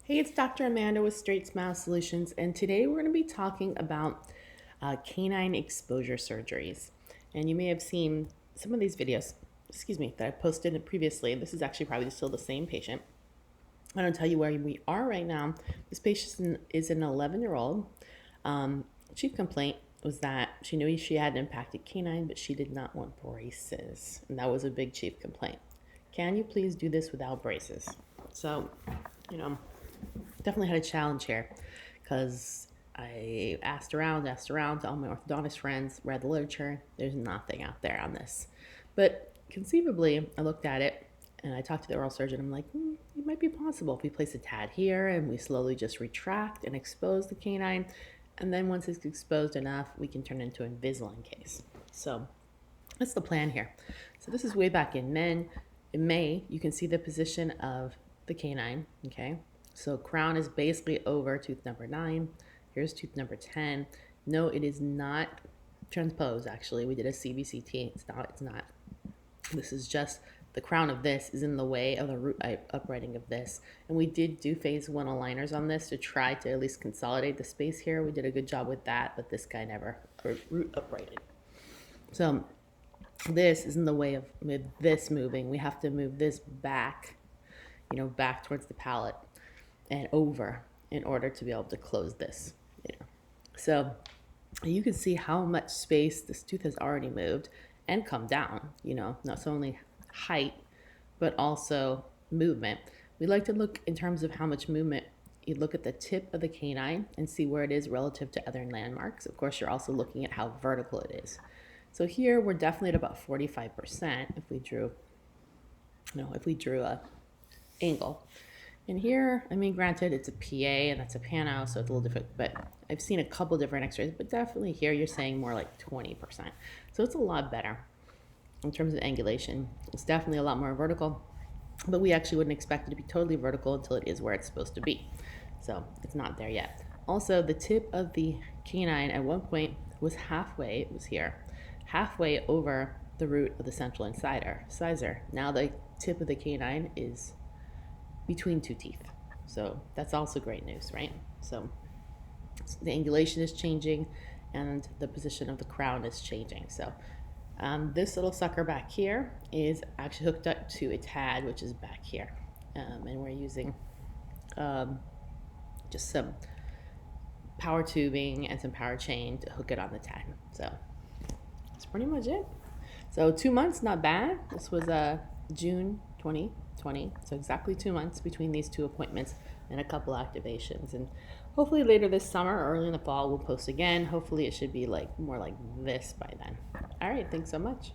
Hey, it's Dr. Amanda with StraightSmile Solutions, and today we're going to be talking about canine exposure surgeries. And you may have seen some of these videos, that I posted previously. This is actually probably still the same patient. I don't tell you where we are right now. This patient is an 11-year-old. Chief complaint was that she knew she had an impacted canine, but she did not want braces, and that was a big chief complaint. Can you please do this without braces? So, you know, definitely had a challenge here because I asked around to all my orthodontist friends, read the literature. There's nothing out there on this. But conceivably, I looked at it and I talked to the oral surgeon. I'm like, it might be possible if we place a tad here and we slowly just retract and expose the canine. And then once it's exposed enough, we can turn it into an Invisalign case. So that's the plan here. So this is way back in men. In May, you can see the position of the canine, okay? So crown is basically over tooth number 9. Here's tooth number 10. No, it is not transposed, actually. We did a CBCT. It's not. This is just the crown of this is in the way of the root uprighting of this. And we did do phase 1 aligners on this to try to at least consolidate the space here. We did a good job with that, but this guy never root uprighted. So this is in the way of this moving. We have to move this back, back towards the palate and over in order to be able to close this. So you can see how much space this tooth has already moved and come down, not only height, but also movement. We like to look in terms of how much movement. You look at the tip of the canine and see where it is relative to other landmarks. Of course, you're also looking at how vertical it is. So here we're definitely at about 45% if we drew a angle. And here, granted, it's a PA and that's a pano, so it's a little different, but I've seen a couple different x-rays, but definitely here you're saying more like 20%. So it's a lot better in terms of angulation. It's definitely a lot more vertical, but we actually wouldn't expect it to be totally vertical until it is where it's supposed to be. So it's not there yet. Also, the tip of the canine at one point was halfway, it was here, halfway over the root of the central incisor. Now the tip of the canine is between two teeth. So that's also great news, right? So the angulation is changing and the position of the crown is changing. So this little sucker back here is actually hooked up to a tad, which is back here. And we're using just some power tubing and some power chain to hook it on the tad. So that's pretty much it. So 2 months, not bad. This was June 2020, so exactly 2 months between these two appointments and a couple activations. And hopefully later this summer or early in the fall we'll post again. Hopefully it should be more like this by then. All right, thanks so much.